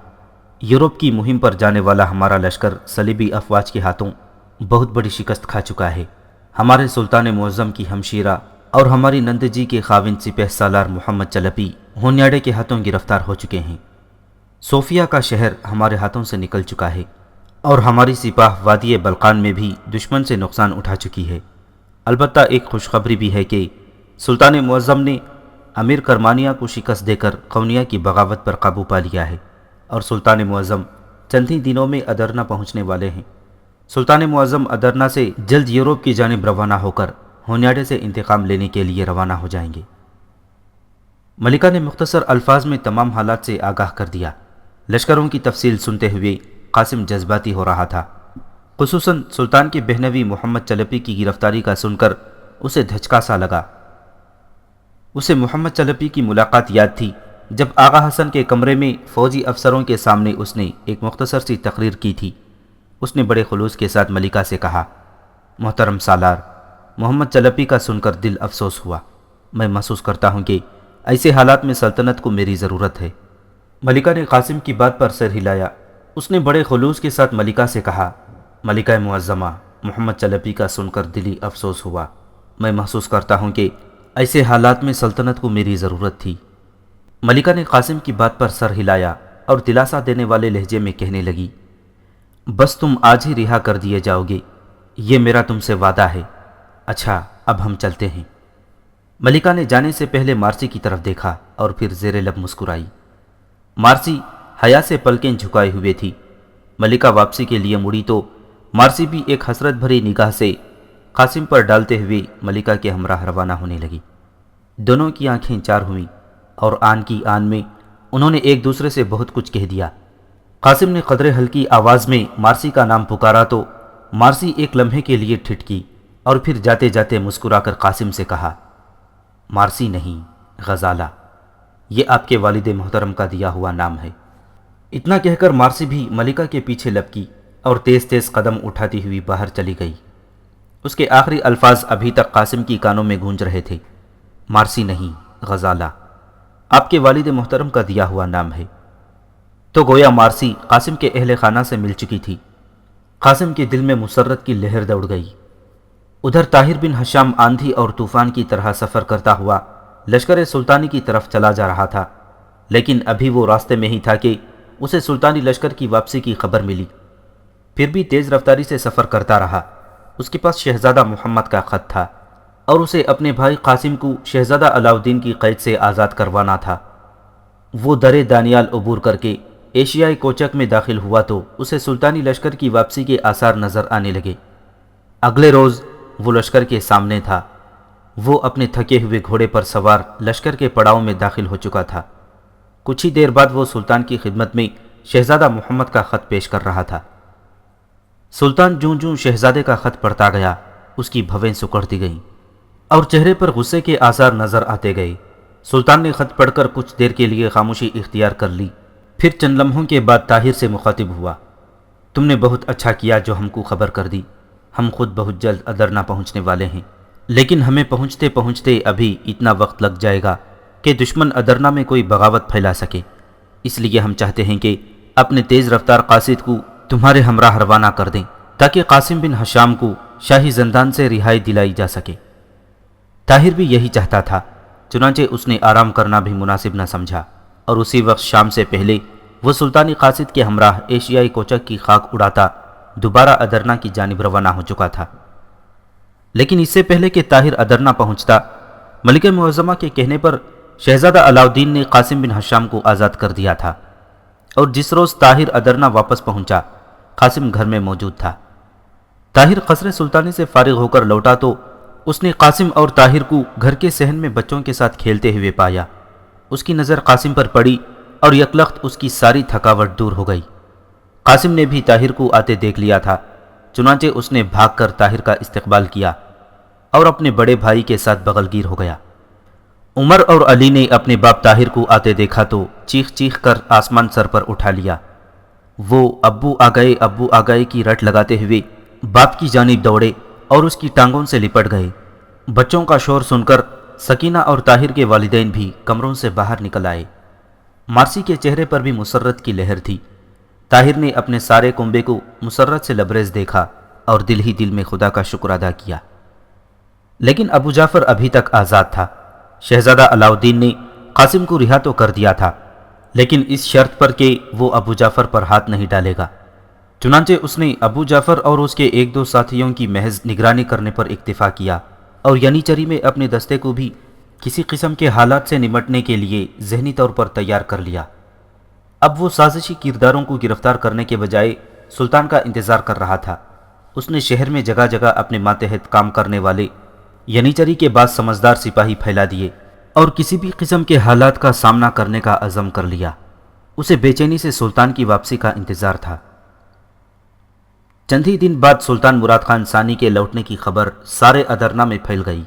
A: یورپ کی مہم پر جانے والا ہمارا لشکر صلیبی افواج کے ہاتھوں بہت بڑی شکست کھا چکا ہے۔ ہمارے سلطان معظم کی ہمشیرہ اور ہماری نند جی کے خاوند سپہ سالار محمد چلپی ہونیاڈے کے ہاتھوں گرفتار ہو چکے ہیں۔ صوفیہ کا شہر ہمارے ہاتھوں سے نکل چکا ہے اور ہماری سپاہ وادی بلقان میں بھی دشمن سے نقصان اٹھا چکی ہے۔ البتہ ایک خوشخبری بھی ہے کہ سلطان معظم نے امیر کرمانیہ کو شکست دے کر قونیہ کی بغاوت پر قابو پا لیا ہے اور سلطان معظم چند ہی دنوں میں ادرنا پہنچنے والے ہیں۔ سلطان معظم ادرنا سے جلد یورپ کی جانب روانہ ہو کر ہونیاڈے سے انتقام لینے کے لیے روانہ ہو جائیں گے۔ ملکہ نے مختصر الفاظ میں تمام حالات سے آگاہ کر دیا۔ لشکروں کی تفصیل سنتے ہوئے قاسم جذباتی ہو رہا تھا، خصوصاً سلطان کے بہنوی محمد چلپی کی گرفتاری کا سن کر اسے دھچکا سا لگا۔ اسے محمد چلپی کی ملاقات یاد تھی جب آغا حسن کے کمرے میں فوجی افسروں کے سامنے اس نے ایک مختصر سی تقریر کی تھی۔ اس نے بڑے خلوص کے ساتھ ملکہ سے کہا، محترم سالار، محمد چلپی کا سن کر دل افسوس ہوا۔ میں محسوس کرتا ہوں کہ ایسے حالات میں سلطنت کو میری ضرورت ہے۔ ملکہ نے قاسم کی بات پر سر ہلایا۔ اس نے بڑے خلوص کے ساتھ ملکہ سے کہا، ملکہ معظمہ، محمد چلپی کا سن کر دلی افسوس ہوا۔ میں محسوس کرتا ہوں کہ ایسے حالات میں سلطنت کو میری ضرورت تھی۔ ملکہ نے قاسم کی بات پر سر ہلایا اور دلاسا دینے والے لہجے میں کہنے لگی، بس تم آج ہی رہا کر دیے جاؤ گے، یہ میرا تم سے وعدہ ہے۔ اچھا، اب ہم چلتے ہیں۔ ملکہ نے جانے سے پہلے مارسی کی طرف دیکھا اور پھر زیر لب مسکرائی۔ مارسی حیا سے پلکیں جھکائے ہوئے تھی۔ ملکہ واپسی کے لیے مڑی تو مارسی بھی ایک حسرت بھری نگاہ سے قاسم پر ڈالتے ہوئے ملکہ کے ہمراہ روانہ ہونے لگی۔ دونوں کی آنکھیں چار ہوئیں اور آن کی آن میں انہوں نے ایک دوسرے سے بہت کچھ کہہ دیا۔ قاسم نے قدرے ہلکی آواز میں مارسی کا نام پکارا تو مارسی ایک لمحے کے لیے ٹھٹکی اور پھر جاتے جاتے مسکرا کر قاسم سے کہا، مارسی نہیں، غزالہ، یہ آپ کے والد محترم کا دیا ہوا نام ہے۔ اتنا کہہ کر مارسی بھی ملکہ کے پیچھے لپکی اور تیز تیز قدم اٹھاتی ہوئی باہر چلی گئی۔ اس کے آخری الفاظ ابھی تک قاسم کی کانوں میں گونج رہے تھے، مارسی نہیں، غزالہ، آپ کے والد محترم کا دیا ہوا نام ہے۔ تو گویا مارسی قاسم کے اہل خانہ سے مل چکی تھی۔ قاسم کے دل میں مسرت کی لہر دوڑ گئی۔ ادھر طاہر بن ہشام آندھی اور طوفان کی طرح سفر کرتا ہوا لشکر سلطانی کی طرف چلا جا رہا تھا، لیکن ابھی وہ راستے میں ہی تھا کہ اسے سلطانی لشکر کی واپسی کی خبر ملی۔ پھر بھی تیز رفتاری سے سفر کرتا رہا۔ اس کے پاس شہزادہ محمد کا خط تھا اور اسے اپنے بھائی قاسم کو شہزادہ علاؤالدین کی قید سے آزاد کروانا تھا۔ وہ درے دانیال عبور کر کے ایشیائی کوچک میں داخل ہوا تو اسے سلطانی لشکر کی واپسی کے آثار نظر آنے لگے۔ اگلے روز وہ لشکر کے سامنے تھا۔ وہ اپنے تھکے ہوئے گھوڑے پر سوار لشکر کے پڑاؤ میں داخل ہو چکا تھا۔ کچھ ہی دیر بعد وہ سلطان کی خدمت میں شہزادہ محمد کا خط پیش کر رہا تھا۔ سلطان جوں جوں شہزادے کا خط پڑھتا گیا، اس کی بھویں سکڑتی گئیں اور چہرے پر غصے کے آثار نظر آتے گئے۔ سلطان نے خط پڑھ کر کچھ دیر کے لیے خاموشی اختیار کر لی، پھر چند لمحوں کے بعد طاہر سے مخاطب ہوا، تم نے بہت اچھا کیا جو ہم کو خبر کر دی۔ ہم خود بہت جلد ادرنا پہنچنے والے ہیں، لیکن ہمیں پہنچتے پہنچتے ابھی اتنا وقت لگ جائے گا کہ دشمن ادرنا میں کوئی بغاوت پھیلا سکے۔ اس لیے ہم چاہتے ہیں کہ اپنے تیز رفتار قاصد کو تمہارے ہمراہ روانہ کر دیں تاکہ قاسم بن ہشام کو شاہی زندان سے رہائی دلائی جا سکے۔ طاہر بھی یہی چاہتا تھا، چنانچہ اس نے آرام کرنا بھی مناسب نہ سمجھا اور اسی وقت شام سے پہلے وہ سلطانی قاصد کے ہمراہ ایشیائی کوچک کی خاک اڑاتا دوبارہ ادرنا کی جانب روانہ ہو چکا تھا۔ لیکن اس سے پہلے کہ طاہر ادرنا پہنچتا، ملکہ معظمہ کے کہنے پر شہزادہ علاؤالدین نے قاسم بن ہشام کو آزاد کر دیا تھا، اور جس روز طاہر ادرنا واپس پہنچا، قاسم گھر میں موجود تھا۔ طاہر قصر سلطانی سے فارغ ہو کر لوٹا تو اس نے قاسم اور طاہر کو گھر کے صحن میں بچوں کے ساتھ کھیلتے ہوئے پایا۔ اس کی نظر قاسم پر پڑی اور یکلخت اس کی ساری تھکاوٹ دور ہو گئی۔ قاسم نے بھی طاہر کو آتے دیکھ لیا تھا، چنانچہ اس نے بھاگ کر طاہر کا استقبال کیا اور اپنے بڑے بھائی کے ساتھ بغل گیر ہو گیا۔ عمر اور علی نے اپنے باپ طاہر کو آتے دیکھا تو چیخ چیخ کر آسمان سر پر اٹھا لیا۔ وہ ابو آ گئے کی رٹ لگاتے ہوئے باپ کی جانب دوڑے اور اس کی ٹانگوں سے لپٹ گئے۔ بچوں کا شور سن کر سکینہ اور طاہر کے والدین بھی کمروں سے باہر نکل آئے۔ مارسی کے چہرے پر بھی مسرت کی لہر تھی۔ طاہر نے اپنے سارے کنبے کو مسرت سے لبریز دیکھا اور دل ہی دل میں خدا کا شکر ادا کیا۔ لیکن ابو جعفر ابھی تک آزاد تھا۔ شہزادہ علاؤالدین نے قاسم کو رہا تو کر دیا تھا، لیکن اس شرط پر کہ وہ ابو جعفر پر ہاتھ نہیں ڈالے گا۔ چنانچہ اس نے ابو جعفر اور اس کے ایک دو ساتھیوں کی محض نگرانی کرنے پر اکتفا کیا اور ینیچری میں اپنے دستے کو بھی کسی قسم کے حالات سے نمٹنے کے لیے ذہنی طور پر تیار کر لیا۔ اب وہ سازشی کرداروں کو گرفتار کرنے کے بجائے سلطان کا انتظار کر رہا تھا۔ اس نے شہر میں جگہ جگہ اپنے ماتحت کام کرنے والے ینیچری کے بعد سمجھدار سپاہی پھیلا دیے اور کسی بھی قسم کے حالات کا سامنا کرنے کا عزم کر لیا۔ اسے بے چینی سے سلطان کی واپسی کا انتظار تھا۔ چند ہی دن بعد سلطان مراد خان ثانی کے لوٹنے کی خبر سارے ادرنا میں پھیل گئی۔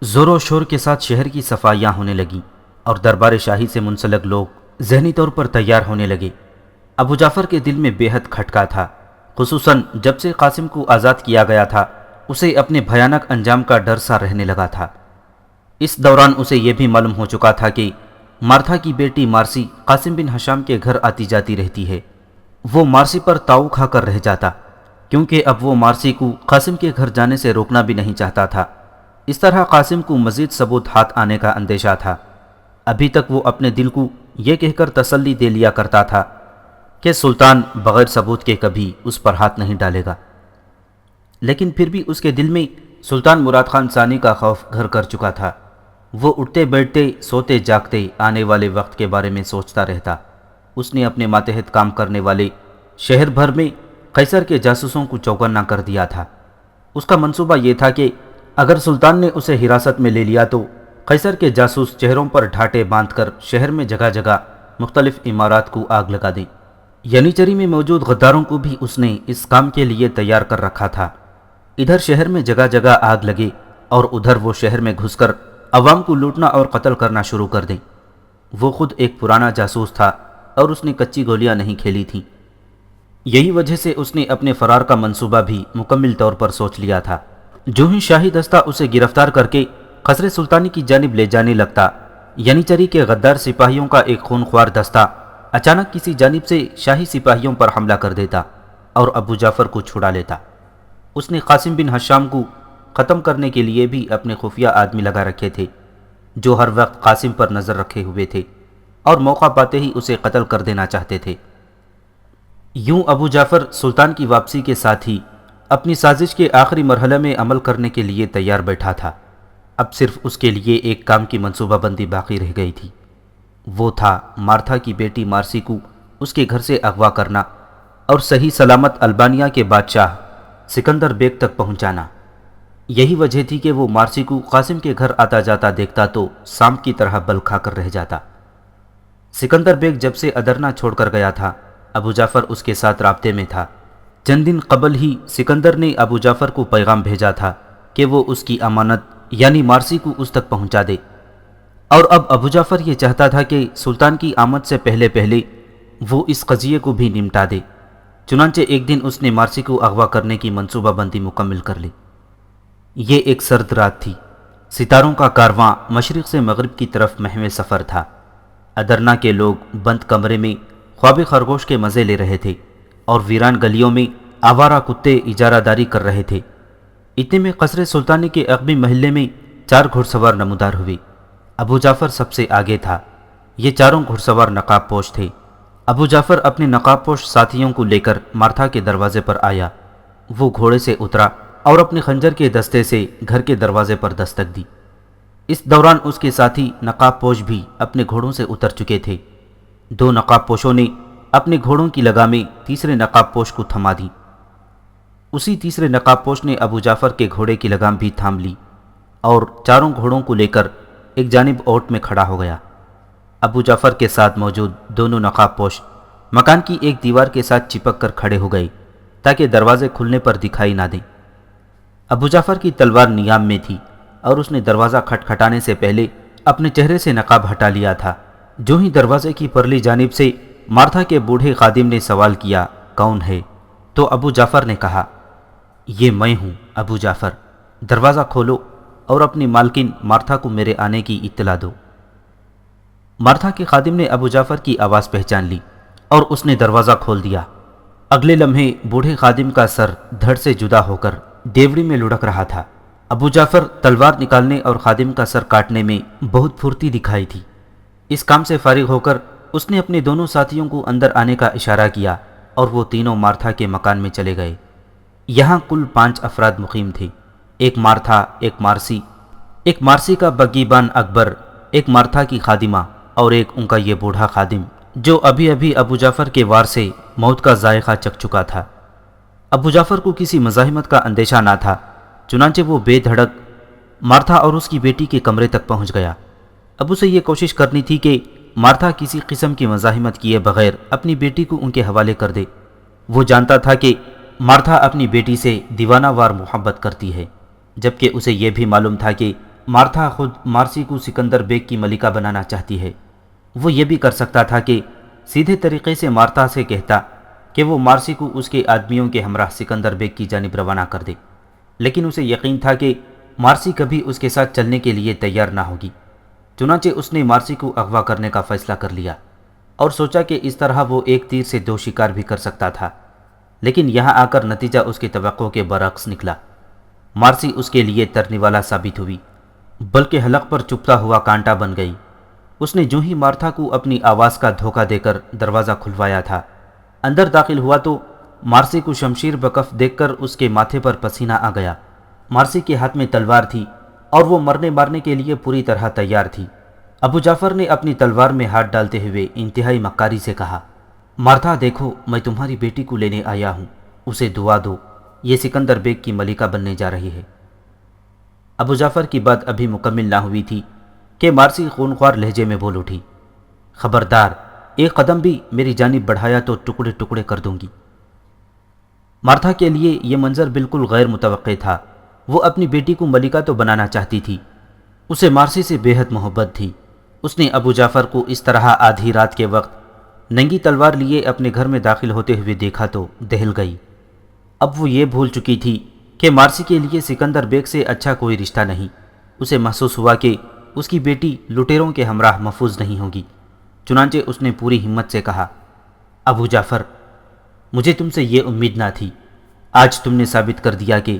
A: زور و شور کے ساتھ شہر کی صفائیاں ہونے لگیں اور دربار شاہی سے منسلک لوگ ذہنی طور پر تیار ہونے لگے۔ ابو جعفر کے دل میں بے حد کھٹکا تھا، خصوصاً جب سے قاسم کو آزاد کیا گیا تھا۔ اسے اپنے بھیانک انجام کا ڈر سا رہنے لگا تھا۔ اس دوران اسے یہ بھی معلوم ہو چکا تھا کہ مارتھا کی بیٹی مارسی قاسم بن ہشام کے گھر آتی جاتی رہتی ہے۔ وہ مارسی پر تاؤ کھا کر رہ جاتا، کیونکہ اب وہ مارسی کو قاسم کے گھر جانے سے روکنا بھی نہیں چاہتا تھا۔ اس طرح قاسم کو مزید ثبوت ہاتھ آنے کا اندیشہ تھا۔ ابھی تک وہ اپنے دل کو یہ کہہ کر تسلی دے لیا کرتا تھا کہ سلطان بغیر ثبوت کے کبھی اس پر ہاتھ نہیں ڈالے گا، لیکن پھر بھی اس کے دل میں سلطان مراد خان ثانی کا خوف گھر کر چکا تھا۔ وہ اٹھتے بیٹھتے، سوتے جاگتے آنے والے وقت کے بارے میں سوچتا رہتا۔ اس نے اپنے ماتحت کام کرنے والے شہر بھر میں قیصر کے جاسوسوں کو چوکنا کر دیا تھا۔ اس کا منصوبہ یہ تھا کہ اگر سلطان نے اسے حراست میں لے لیا تو قیصر کے جاسوس چہروں پر ڈھاٹے باندھ کر شہر میں جگہ جگہ مختلف عمارات کو آگ لگا دیں۔ ینیچری میں موجود غداروں کو بھی اس نے اس کام کے لیے تیار کر رکھا تھا۔ ادھر شہر میں جگہ جگہ آگ لگے اور ادھر وہ شہر میں گھس کر عوام کو لوٹنا اور قتل کرنا شروع کر دیں۔ وہ خود ایک پرانا جاسوس تھا اور اس نے کچی گولیاں نہیں کھیلی تھیں۔ یہی وجہ سے اس نے اپنے فرار کا منصوبہ بھی مکمل طور پر سوچ لیا تھا۔ جو ہی شاہی دستہ اسے گرفتار کر کے قصر سلطانی کی جانب لے جانے لگتا، ینیچری کے غدار سپاہیوں کا ایک خونخوار دستہ اچانک کسی جانب سے شاہی سپاہیوں پر حملہ کر دیتا اور ابو جعفر کو چھڑا لیتا۔ اس نے قاسم بن ہشام کو ختم کرنے کے لیے بھی اپنے خفیہ آدمی لگا رکھے تھے، جو ہر وقت قاسم پر نظر رکھے ہوئے تھے اور موقع پاتے ہی اسے قتل کر دینا چاہتے تھے۔ یوں ابو جعفر سلطان کی واپسی کے ساتھ ہی اپنی سازش کے آخری مرحلے میں عمل کرنے کے لیے تیار بیٹھا تھا۔ اب صرف اس کے لیے ایک کام کی منصوبہ بندی باقی رہ گئی تھی۔ وہ تھا مارتھا کی بیٹی مارسی کو اس کے گھر سے اغوا کرنا اور صحیح سلامت البانیہ کے بادشاہ سکندر بیگ تک پہنچانا۔ یہی وجہ تھی کہ وہ مارسی کو قاسم کے گھر آتا جاتا دیکھتا تو سانپ کی طرح بل کھا کر رہ جاتا۔ سکندر بیگ جب سے ادرنا چھوڑ کر گیا تھا، ابو جعفر اس کے ساتھ رابطے میں تھا۔ چند دن قبل ہی سکندر نے ابو جعفر کو پیغام بھیجا تھا کہ وہ اس کی امانت یعنی مارسی کو اس تک پہنچا دے، اور اب ابو جعفر یہ چاہتا تھا کہ سلطان کی آمد سے پہلے پہلے وہ اس قضیے کو بھی نمٹا دے۔ چنانچہ ایک دن اس نے مارسی کو اغوا کرنے کی منصوبہ بندی مکمل کر لی۔ یہ ایک سرد رات تھی۔ ستاروں کا کارواں مشرق سے مغرب کی طرف محو سفر تھا۔ ادرنا کے لوگ بند کمرے میں خواب خرگوش کے مزے لے رہے تھے اور ویران گلیوں میں آوارہ کتے اجارہ داری کر رہے تھے۔ اتنے میں قصر سلطانی کے عقبی محلے میں 4 گھڑ سوار نمودار ہوئے۔ ابو جعفر سب سے آگے تھا۔ یہ چاروں گھڑ سوار نقاب پوش تھے۔ ابو جعفر اپنے نقاب پوش ساتھیوں کو لے کر مارتھا کے دروازے پر آیا۔ وہ گھوڑے سے اترا اور اپنے خنجر کے دستے سے گھر کے دروازے پر دستک دی۔ اس دوران اس کے ساتھی نقاب پوش بھی اپنے گھوڑوں سے اتر چکے تھے۔ 2 نقاب پوشوں نے اپنے گھوڑوں کی لگامیں تیسرے نقاب پوش کو تھما دی۔ اسی تیسرے نقاب پوش نے ابو جعفر کے گھوڑے کی لگام بھی تھام لی اور چاروں گھوڑوں کو لے کر ایک جانب اوٹ میں کھڑا ہو گیا۔ ابو جعفر کے ساتھ موجود دونوں نقاب پوش مکان کی ایک دیوار کے ساتھ چپک کر کھڑے ہو گئے تاکہ دروازے کھلنے پر دکھائی نہ دیں۔ ابو جعفر کی تلوار نیام میں تھی اور اس نے دروازہ کھٹکھٹانے سے پہلے اپنے چہرے سے نقاب ہٹا لیا تھا۔ جو ہی دروازے کی پرلی جانب سے مارتھا کے بوڑھے خادم نے سوال کیا، کون ہے؟ تو ابو جعفر نے کہا، یہ میں ہوں ابو جعفر، دروازہ کھولو اور اپنی مالکن مارتھا کو میرے آنے کی اطلاع دو۔ مارتھا کے خادم نے ابو جعفر کی آواز پہچان لی اور اس نے دروازہ کھول دیا۔ اگلے لمحے بوڑھے خادم کا سر دھڑ سے جدا ہو کر دیوڑی میں لڑک رہا تھا۔ ابو جعفر تلوار نکالنے اور خادم کا سر کاٹنے میں بہت پھرتی دکھائی تھی۔ اس کام سے فارغ ہو کر اس نے اپنے دونوں ساتھیوں کو اندر آنے کا اشارہ کیا اور وہ تینوں مارتھا کے مکان میں چلے گئے۔ یہاں کل 5 افراد مقیم تھے، ایک مارتھا، ایک مارسی کا بگیبان اکبر، ایک مارتھا کی خادمہ اور ایک ان کا یہ بوڑھا خادم جو ابھی ابھی ابو جعفر کے وار سے موت کا ذائقہ چکھ چکا تھا۔ ابو جعفر کو کسی مزاحمت کا اندیشہ نہ تھا، چنانچہ وہ بے دھڑک مارتھا اور اس کی بیٹی کے کمرے تک پہنچ گیا۔ اب اسے یہ کوشش کرنی تھی کہ مارتھا کسی قسم کی مزاحمت کیے بغیر اپنی بیٹی کو ان کے حوالے کر دے۔ وہ جانتا تھا کہ مارتھا اپنی بیٹی سے دیوانہ وار محبت کرتی ہے، جبکہ اسے یہ بھی معلوم تھا کہ مارتھا خود مارسی کو سکندر بیگ کی ملکہ بنانا چاہتی ہے۔ وہ یہ بھی کر سکتا تھا کہ سیدھے طریقے سے مارتھا سے کہتا کہ وہ مارسی کو اس کے آدمیوں کے ہمراہ سکندر بیگ کی جانب روانہ کر دے، لیکن اسے یقین تھا کہ مارسی کبھی اس کے ساتھ چلنے کے لیے تیار نہ ہوگی۔ چنانچہ اس نے مارسی کو اغوا کرنے کا فیصلہ کر لیا اور سوچا کہ اس طرح وہ ایک تیر سے دو شکار بھی کر سکتا تھا، لیکن یہاں آ کر نتیجہ اس کی توقع کے برعکس نکلا۔ مارسی اس کے لیے ترنے والا ثابت ہوئی، بلکہ حلق پر چپتا ہوا کانٹا بن گئی۔ اس نے جو ہی مارتھا کو اپنی آواز کا دھوکہ دے کر دروازہ کھلوایا تھا، اندر داخل ہوا تو مارسی کو شمشیر بکف دیکھ کر اس کے ماتھے پر پسینہ آ گیا۔ مارسی کے ہاتھ میں تلوار تھی اور وہ مرنے مارنے کے لیے پوری طرح تیار تھی۔ ابو جعفر نے اپنی تلوار میں ہاتھ ڈالتے ہوئے انتہائی مکاری سے کہا، مارتھا دیکھو، میں تمہاری بیٹی کو لینے آیا ہوں، اسے دعا دو، یہ سکندر بیگ کی ملکہ بننے جا رہی ہے۔ ابو جعفر کی بات ابھی مکمل نہ ہوئی تھی کہ مارسی خونخوار لہجے میں بول اٹھی، خبردار، ایک قدم بھی میری جانب بڑھایا تو ٹکڑے ٹکڑے کر دوں گی۔ مارتھا کے لیے یہ منظر بالکل غیر متوقع تھا۔ وہ اپنی بیٹی کو ملکہ تو بنانا چاہتی تھی، اسے مارسی سے بے حد محبت تھی۔ اس نے ابو جعفر کو اس طرح آدھی رات کے وقت ننگی تلوار لیے اپنے گھر میں داخل ہوتے ہوئے دیکھا تو دہل گئی۔ اب وہ یہ بھول چکی تھی کہ مارسی کے لیے سکندر بیگ سے اچھا کوئی رشتہ نہیں۔ اسے محسوس ہوا کہ اس کی بیٹی لٹیروں کے ہمراہ محفوظ نہیں ہوگی۔ چنانچہ اس نے پوری ہمت سے کہا، ابو جعفر، مجھے تم سے یہ امید نہ تھی۔ آج تم نے ثابت کر دیا کہ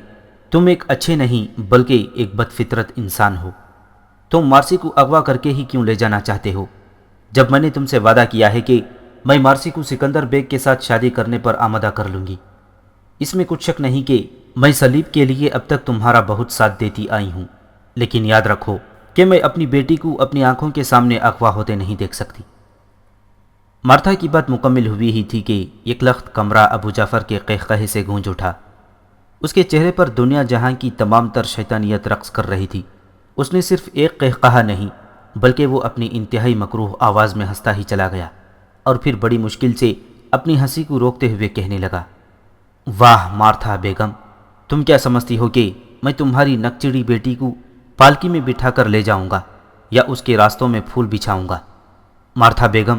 A: تم ایک اچھے نہیں بلکہ ایک بد فطرت انسان ہو۔ تم مارسی کو اغوا کر کے ہی کیوں لے جانا چاہتے ہو، جب میں نے تم سے وعدہ کیا ہے کہ میں مارسی کو سکندر بیگ کے ساتھ شادی کرنے پر آمادہ کر لوں گی۔ اس میں کچھ شک نہیں کہ میں صلیب کے لیے اب تک تمہارا بہت ساتھ دیتی آئی ہوں، لیکن یاد رکھو کہ میں اپنی بیٹی کو اپنی آنکھوں کے سامنے اغوا ہوتے نہیں دیکھ سکتی۔ مارتھا کی بات مکمل ہوئی ہی تھی کہ یک لخت کمرہ ابو جعفر کے قہقہے سے گونج اٹھا۔ اس کے چہرے پر دنیا جہاں کی تمام تر شیطانیت رقص کر رہی تھی۔ اس نے صرف ایک قہقہا نہیں بلکہ وہ اپنی انتہائی مکروہ آواز میں ہنستا ہی چلا گیا، اور پھر بڑی مشکل سے اپنی ہنسی کو روکتے ہوئے کہنے لگا، واہ مارتھا بیگم، تم کیا سمجھتی ہو کہ میں تمہاری نکچڑی بیٹی کو پالکی میں بٹھا کر لے جاؤں گا یا اس کے راستوں میں پھول بچھاؤں گا؟ مارتھا بیگم،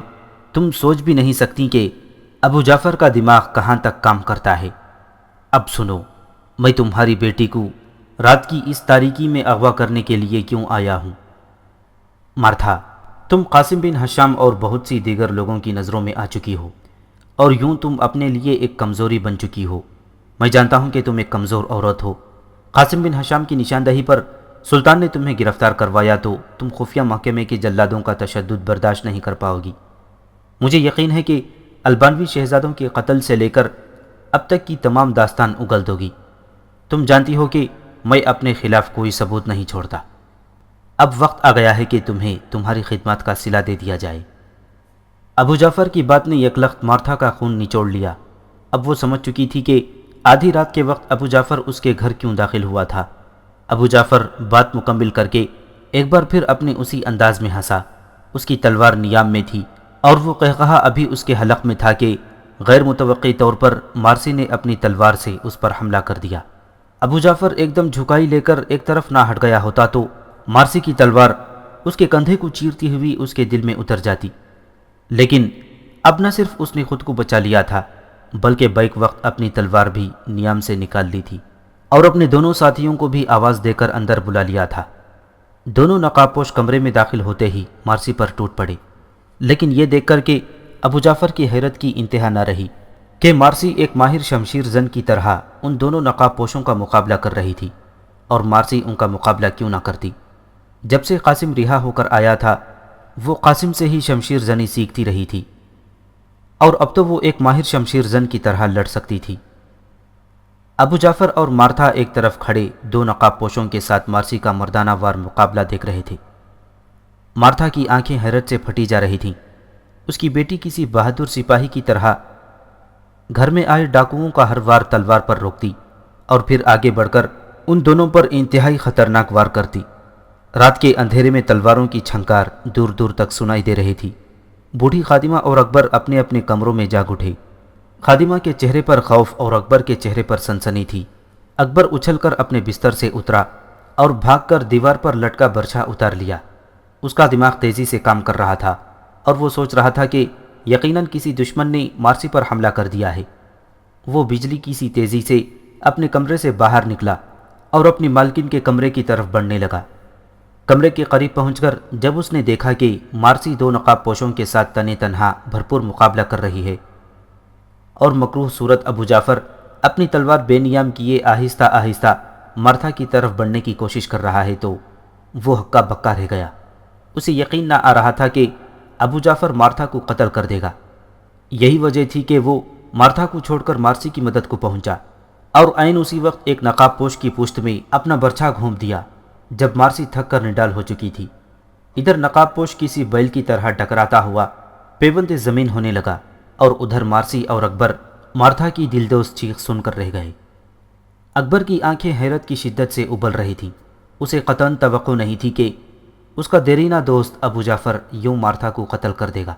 A: تم سوچ بھی نہیں سکتی کہ ابو جعفر کا دماغ کہاں تک کام کرتا ہے۔ اب سنو، میں تمہاری بیٹی کو رات کی اس تاریکی میں اغوا کرنے کے لیے کیوں آیا ہوں؟ مارتھا، تم قاسم بن حشام اور بہت سی دیگر لوگوں کی نظروں میں آ چکی ہو، اور یوں تم اپنے لیے ایک کمزوری بن چکی ہو۔ میں جانتا ہوں کہ تم ایک کمزور عورت ہو۔ قاسم بن حشام کی نشاندہی پر سلطان نے تمہیں گرفتار کروایا تو تم خفیہ محکمے کے جلادوں کا تشدد برداشت نہیں کر پاؤ گی۔ مجھے یقین ہے کہ البانوی شہزادوں کے قتل سے لے کر اب تک کی تمام داستان اگل دو گی۔ تم جانتی ہو کہ میں اپنے خلاف کوئی ثبوت نہیں چھوڑتا۔ اب وقت آ گیا ہے کہ تمہیں تمہاری خدمات کا صلہ دے دیا جائے۔ ابو جعفر کی بات نے یکلخت مارتھا کا خون نچوڑ لیا۔ اب وہ سمجھ چکی تھی کہ آدھی رات کے وقت ابو جعفر اس کے گھر کیوں داخل ہوا تھا۔ ابو جعفر بات مکمل کر کے ایک بار پھر اپنے اسی انداز میں ہنسا۔ اس کی تلوار نیام میں تھی اور وہ قہقہا ابھی اس کے حلق میں تھا کہ غیر متوقع طور پر مارسی نے اپنی تلوار سے اس پر حملہ کر دیا۔ ابو جعفر ایک دم جھکائی لے کر ایک طرف نہ ہٹ گیا ہوتا تو مارسی کی تلوار اس کے کندھے کو چیرتی ہوئی اس کے دل میں اتر جاتی، لیکن اب نہ صرف اس نے خود کو بچا لیا تھا بلکہ بیک وقت اپنی تلوار بھی نیام سے نکال لی تھی اور اپنے دونوں ساتھیوں کو بھی آواز دے کر اندر بلا لیا تھا۔ دونوں نقاب پوش کمرے میں داخل ہوتے ہی مارسی پر ٹوٹ پڑے، لیکن یہ دیکھ کر کہ ابو جعفر کی حیرت کی انتہا نہ رہی کہ مارسی ایک ماہر شمشیر زن کی طرح ان دونوں نقاب پوشوں کا مقابلہ کر رہی تھی، اور مارسی ان کا مقابلہ کیوں نہ کرتی؟ جب سے قاسم رہا ہو کر آیا تھا وہ قاسم سے ہی شمشیر زنی سیکھتی رہی تھی، اور اب تو وہ ایک ماہر شمشیر زن کی طرح لڑ سکتی تھی۔ ابو جعفر اور مارتھا ایک طرف کھڑے دو نقاب پوشوں کے ساتھ مارسی کا مردانہ وار مقابلہ دیکھ رہے تھے۔ مارتھا کی آنکھیں حیرت سے پھٹی جا رہی تھیں۔ اس کی بیٹی کسی بہادر سپاہی کی طرح گھر میں آئے ڈاکوؤں کا ہر وار تلوار پر روکتی اور پھر آگے بڑھ کر ان دونوں پر انتہائی خطرناک وار کرتی۔ رات کے اندھیرے میں تلواروں کی چھنکار دور دور تک سنائی دے رہی تھی۔ بوڑھی خادمہ اور اکبر اپنے اپنے کمروں میں جاگ اٹھے۔ خادمہ کے چہرے پر خوف اور اکبر کے چہرے پر سنسنی تھی۔ اکبر اچھل کر اپنے بستر سے اترا اور بھاگ کر دیوار پر لٹکا برچھا اتار لیا۔ اس کا دماغ تیزی سے کام کر رہا تھا اور وہ سوچ رہا تھا کہ یقیناً کسی دشمن نے مارسی پر حملہ کر دیا ہے۔ وہ بجلی کی سی تیزی سے اپنے کمرے سے باہر نکلا اور اپنی مالکن کے کمرے کی طرف بڑھنے لگا۔ کمرے کے قریب پہنچ کر جب اس نے دیکھا کہ مارسی دو نقاب پوشوں کے ساتھ تنے تنہا بھرپور مقابلہ کر رہی ہے اور مکروہ صورت ابو جعفر اپنی تلوار بے نیام کیے آہستہ آہستہ مارتھا کی طرف بڑھنے کی کوشش کر رہا ہے تو وہ ہکا بکا رہ گیا۔ اسے یقین نہ آ رہا تھا کہ ابو جعفر مارتھا کو قتل کر دے گا۔ یہی وجہ تھی کہ وہ مارتھا کو چھوڑ کر مارسی کی مدد کو پہنچا اور عین اسی وقت ایک نقاب پوش کی پشت میں اپنا برچھا گھونپ دیا جب مارسی تھک کر نڈال ہو چکی تھی۔ ادھر نقاب پوش کسی بیل کی طرح ٹکراتا ہوا پیوند زمین ہونے لگا اور ادھر مارسی اور اکبر مارتھا کی دلدوز چیخ سن کر رہ گئے۔ اکبر کی آنکھیں حیرت کی شدت سے ابل رہی تھیں۔ اسے قطعاً توقع نہیں تھی کہ اس کا دیرینہ دوست ابو جعفر یوں مارتھا کو قتل کر دے گا۔